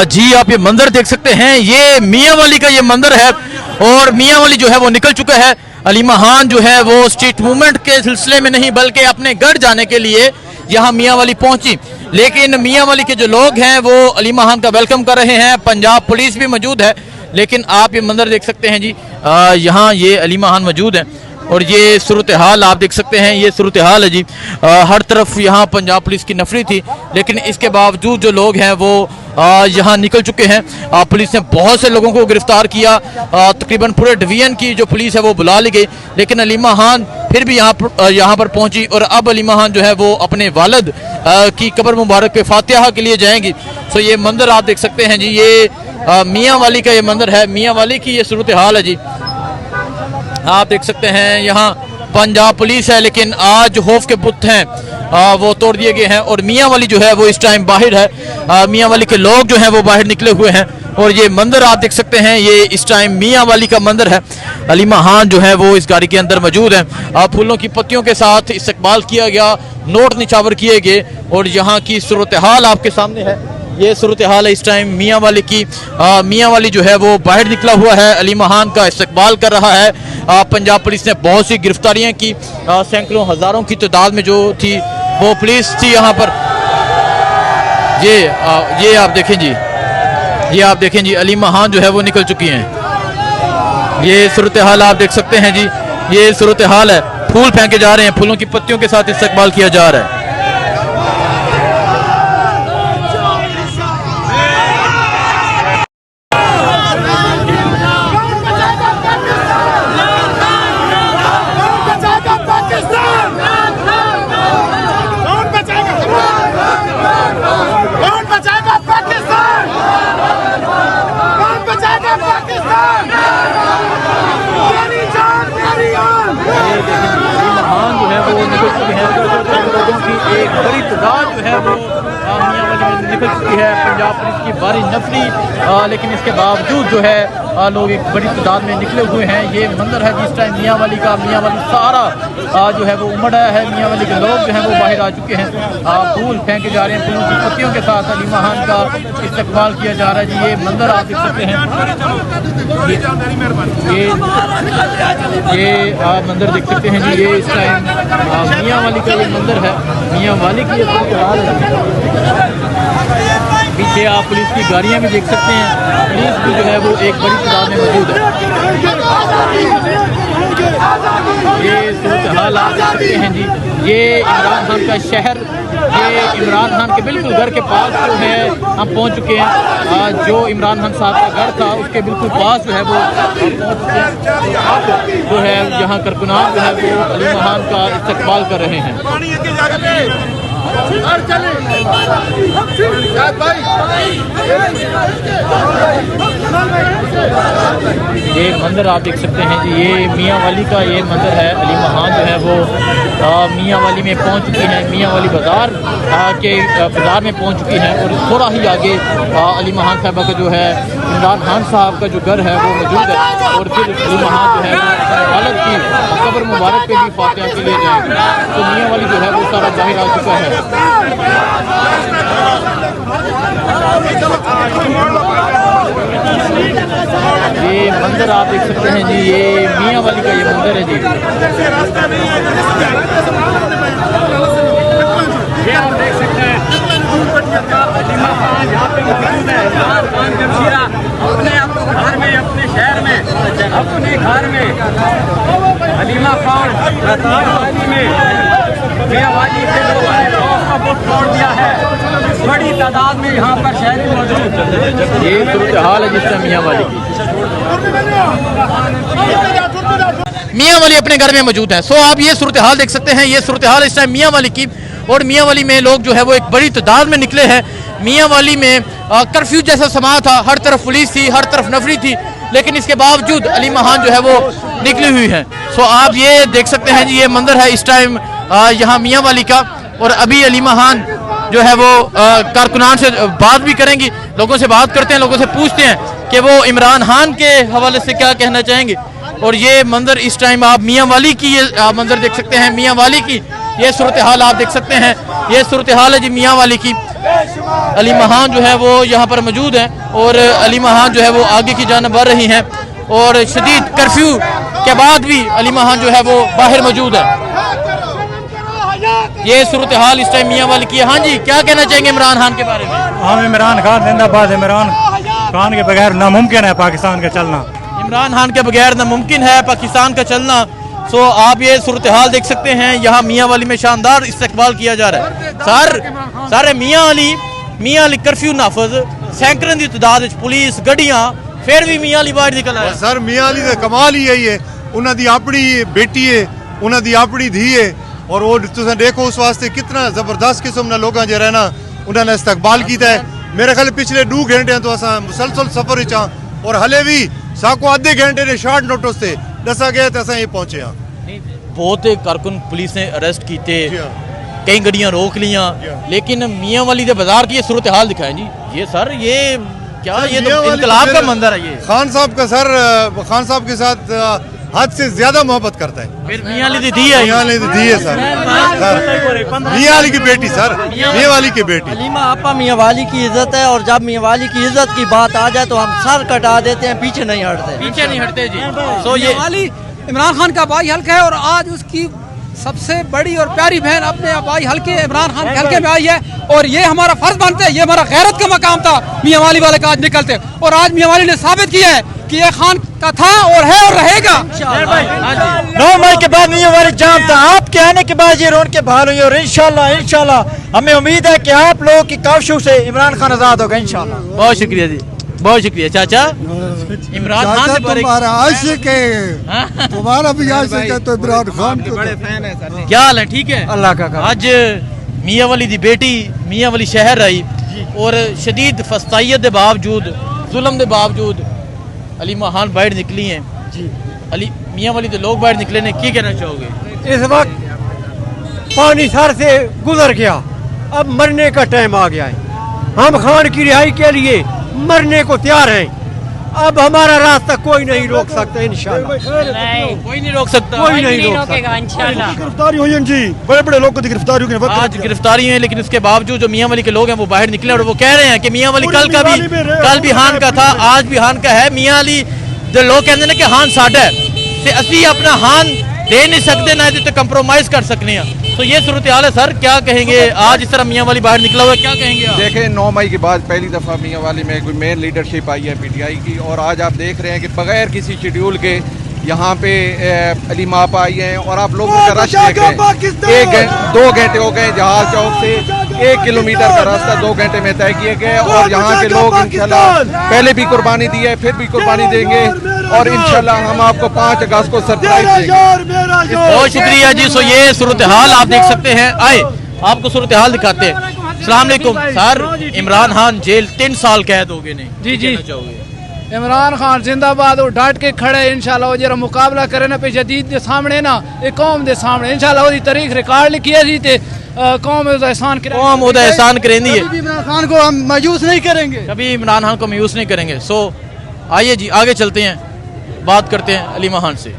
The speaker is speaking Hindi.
जी आप ये मंदिर देख सकते हैं, ये मियाँ वाली का ये मंदिर है और मियाँ वाली जो है वो निकल चुका है। अलीमा खान जो है वो स्ट्रीट मूवमेंट के सिलसिले में नहीं बल्कि अपने घर जाने के लिए यहाँ मियाँ वाली पहुंची, लेकिन मियाँ वाली के जो लोग हैं वो अलीमा खान का वेलकम कर रहे हैं। पंजाब पुलिस भी मौजूद है, लेकिन आप ये मंदिर देख सकते हैं जी, यहाँ ये अलीमा खान मौजूद है और ये सूरत हाल आप देख सकते हैं, ये सूरत हाल है जी। हर तरफ यहाँ पंजाब पुलिस की नफरी थी, लेकिन इसके बावजूद जो लोग हैं वो यहाँ निकल चुके हैं। पुलिस ने बहुत से लोगों को गिरफ्तार किया, तकरीबन पूरे डिवीजन की जो पुलिस है वो बुला ली गई, लेकिन अलीमा खान फिर भी यहाँ पर पहुंची और अब अलीमा खान जो है वो अपने वालिद की कब्र मुबारक पे फातिहा के लिए जाएंगी। तो ये मंदिर आप देख सकते हैं जी, ये मियाँ वाली का ये मंदिर है, मियाँ वाली की ये सूरत हाल है जी। आप देख सकते हैं यहाँ पंजाब पुलिस है, लेकिन आज खौफ के बुत हैं वो तोड़ दिए गए हैं और मियाँ वाली जो है वो इस टाइम बाहर है। मियाँ वाली के लोग जो हैं वो बाहर निकले हुए हैं और ये मंदिर आप देख सकते हैं, ये इस टाइम मियाँ वाली का मंदिर है। अलीमा खान जो है वो इस गाड़ी के अंदर मौजूद है। फूलों की पत्तियों के साथ इस्तकबाल किया गया, नोट निछावर किए गए और यहाँ की सूरत हाल आपके सामने है। ये सूरत हाल है इस टाइम मियाँ वाली की। मियाँ वाली जो है वो बाहर निकला हुआ है, अलीमा खान का इस्तकबाल कर रहा है। पंजाब पुलिस ने बहुत सी गिरफ्तारियां की, सैकड़ों हजारों की तादाद में जो थी वो पुलिस थी यहाँ पर। ये आप देखें जी, ये आप देखें जी, अलीमा खान जो है वो निकल चुकी हैं। ये सूरत हाल आप देख सकते हैं जी, ये सूरत हाल है। फूल फेंके जा रहे हैं, फूलों की पत्तियों के साथ इस्तकबाल किया जा रहा है। एक बड़ी तादाद जो है वो मियाँ वाली में निकल चुकी है, पंजाब पुलिस की भारी नफरी, लेकिन इसके बावजूद जो है लोग एक बड़ी तादाद में निकले हुए हैं। ये मंदिर है जिस टाइम मियाँ वाली का, मियाँ वाली सारा जो है वो उमड़ आया है। मियाँ वाली के लोग जो हैं वो बाहर आ चुके हैं, फूल फेंके जा रहे हैं, फूलों की पत्तियों के साथ अलीमा खान का इस्तकबाल किया जा रहा है जी। ये मंदिर आप देख सकते हैं, ये मंदिर देख सकते हैं जी, ये इस टाइम मियाँ वाली का ये मंदिर है, मियाँ वाली की ये हाल है। पीछे आप पुलिस की गाड़ियाँ भी देख सकते हैं, पुलिस भी जो है वो एक बड़ी तादाद में मौजूद है। ये सूरत हाल आप देख सकते हैं जी, ये इमरान खान का शहर, ये इमरान खान के बिल्कुल घर के पास जो है हम पहुंच चुके हैं। जो इमरान खान साहब का घर था उसके बिल्कुल पास जो है वो जो है यहाँ कारकुनान जो है वो अलीमा खान का इस्तकबाल कर रहे हैं। ये मंदिर आप देख सकते हैं जी, ये मियाँ वाली का ये मंदिर है। अलीमा खान जो है वो मियाँ वाली में पहुंच चुकी हैं, मियाँ वाली बाज़ार के बाज़ार में पहुंच चुकी हैं और थोड़ा ही आगे अलीमा खान साहबा का जो है इमरान खान साहब का जो घर है वो मौजूद है और फिर अलीमा खान जो है वालिद की कब्र मुबारक पे भी फातिहा के लिए जाएंगे। तो मियाँ वाली जो है वो सारा बाहर आ चुका है। ये मंदिर आप देख सकते हैं जी, ये मियाँ वाली का ये मंदिर है जी। ये आप देख सकते हैं अलीमा खान यहाँ पे मौजूद है। इमरान खान जमशीरा अपने घर में, अपने शहर में, अपने घर में अलीमा खान वाली में मियाँ वाली के लोगों ने का वोट तोड़ दिया है। बड़ी तादाद में यहाँ पर शहरी मौजूद। ये सूरत हाल है जिस टाइम मियाँ वाली की। मियाँ वाली अपने घर में मौजूद है। सो आप ये सूरत हाल देख सकते हैं, ये सूरत हाल इस टाइम मियाँ वाली की और मियाँ वाली में लोग जो है वो एक बड़ी तादाद में निकले हैं। मियाँ वाली में कर्फ्यू जैसा समा था, हर तरफ पुलिस थी, हर तरफ नफरी थी, लेकिन इसके बावजूद अलीमा खान जो है वो निकली हुई है। सो आप ये देख सकते हैं जी, ये मंदिर है इस टाइम यहाँ मियाँ वाली का और अभी अलीमा खान जो है वो कारकुनान से बात भी करेंगी, लोगों से बात करते हैं, लोगों से पूछते हैं कि वो इमरान खान के हवाले से क्या कहना चाहेंगे। और ये मंदिर इस टाइम आप मियाँ वाली की ये मंदिर देख सकते हैं, मियाँ वाली की ये सूरत हाल आप देख सकते हैं, ये सूरत हाल है जी मियाँ वाली की। अलीमा खान जो है वो यहाँ पर मौजूद हैं और अलीमा खान जो है वो आगे की जानब बढ़ रही हैं और शदीद कर्फ्यू के बाद भी अलीमा खान जो है वो बाहर मौजूद है। ये सूरत हाल इस टाइम मियाँ वाली की है। हाँ जी, क्या कहना चाहेंगे इमरान खान के बारे में? हम इमरान खान जिंदाबाद। इमरान खान के बगैर नामुमकिन है पाकिस्तान का चलना। इमरान खान के बगैर नामुमकिन है पाकिस्तान का चलना। सो आप ये सूरत हाल देख सकते हैं, यहाँ मियाँ वाली में शानदार इस्तकबाल किया जा रहा है। सारे मियाँ वाली कर्फ्यू नाफज, सैकड़ों की तादाद पुलिस गड्डियां, फिर भी मियाँ वाली बाहर निकल आया। सर मियाँ वाली का कमाल ही यही है, उन्होंने अपनी बेटी है, उन्होंने अपनी धी है और वो तुम देखो उस वास्ते कितना जबरदस्त किस्म ना लोग जो रहना उन्होंने इस्तकबाल किया है। मेरे ख्याल पिछले 2 घंटे तो असा मुसलसल सफर चा और हले भी साको आधे घंटे ने शॉर्ट नोटिस से दसा गया तो असा ये पहुंचे हाँ। बहुत कारकुन पुलिस ने अरेस्ट किए, कई गड्डियां रोक लिया, लेकिन मियाँ वाली के बाजार की ये सूरत हाल दिखाएं जी। ये सर ये क्या ये तो इनकलाब का मंजर है। ये खान साहब का सर खान साहब के साथ हद से ज्यादा मोहब्बत करता है। फिर मियाँ वाली दी है, मियाँ वाली दी है सर, मियाँ वाली की बेटी सर, मियाँ वाली की बेटी। अलीमा आपा मियाँ वाली की इज्जत है और जब मियाँ वाली की इज्जत की बात आ जाए तो हम सर कटा देते हैं, पीछे नहीं हटते जी। तो ये वाली इमरान खान का भाई हल्का है और आज उसकी सबसे बड़ी और प्यारी बहन अपने भाई हल्के इमरान खान के हल्के में आई है और ये हमारा फर्ज बनता है, ये हमारा गैरत का मकाम था मियाँ वाली वाले का आज निकलते और आज मियाँ वाली ने साबित किया है कि ये खान का था और है और रहेगा। 9 मई के बाद मियाँ वाली जाम था, आपके आने के बाद ये रोन के बहाल हुई और इंशाल्लाह हमें उम्मीद है कि आप लोगों की काविशों से इमरान खान आजाद होगा इंशाल्लाह। बहुत शुक्रिया जी, बहुत शुक्रिया चाचा। इमरान खान तुम्हारा आशिक है, तुम्हारा भी आशिक है तो इमरान खान के बड़े फैन है सर। क्या हाल है? ठीक है अल्लाह का। आज मियाँ वाली दी बेटी मियाँ वाली शहर आई और शदीद फस्ताइयत के बावजूद, जुल्म के बावजूद अलीमा खान बाहर निकली हैं जी। अली मियाँ वाली के लोग बाहर निकले ने, क्या कहना चाहोगे? इस वक्त पानी सर से गुजर गया, अब मरने का टाइम आ गया है। हम खान की रिहाई के लिए मरने को तैयार हैं। अब हमारा रास्ता कोई नहीं रोक सकता इंशाल्लाह। कोई नहीं रोक सकता, कोई नहीं रोकेगा इंशाल्लाह। गिरफ्तारी हुई जी, बड़े बड़े लोगों की गिरफ्तारी हुई। आज गिरफ्तारी है, लेकिन उसके बावजूद जो मियाँ वाली के लोग हैं वो बाहर निकले और वो कह रहे हैं कि मियाँ वाली कल भी हान का था, आज भी हान का है। मियाँ वाली जो लोग कहते हैं कि हान साडा है ते असी अपना हान दे नहीं सकते, ना तो कंप्रोमाइज कर सकते हैं। तो ये सूरत हाल है सर, क्या कहेंगे? आज इस तरह मियाँ वाली बाहर निकला हुआ है, क्या कहेंगे आप? देखें 9 मई के बाद पहली दफ़ा मियाँ वाली में कोई मेन लीडरशिप आई है पीटीआई की और आज आप देख रहे हैं कि बगैर किसी शेड्यूल के यहाँ पे अलीमा आपा आई हैं और आप लोगों का रश देख रहे हैं। 2 घंटे हो गए जहाज चौक से 1 किलोमीटर का रास्ता 2 घंटे में तय किए गए और यहाँ के लोग इंशाल्लाह पहले भी कुर्बानी दी है, फिर भी कुर्बानी देंगे और इंशाल्लाह हम आपको 5 अगस्त को सरप्राइज देंगे। बहुत शुक्रिया जी। सो ये सूरत हाल आप देख सकते हैं, आए आपको सूरत हाल दिखाते हैं। अस्सलाम वालेकुम सर, इमरान खान जेल 3 साल कैद हो गए ने, जी चाहोगे? इमरान खान जिंदाबाद और डांट के खड़े इंशाल्लाह वो जरा मुकाबला करे ना पे जदीद के सामने ना एक कौम के सामने इंशाल्लाह वो तारीख रिकॉर्ड लिखी है जी ते कौम उदा एहसान करे, कौम उदा एहसान करेंदी है। कभी इमरान खान को हम मायूस नहीं करेंगे, कभी इमरान खान को मायूस नहीं करेंगे। सो आइए जी आगे चलते हैं, बात करते हैं अलीमा खान से।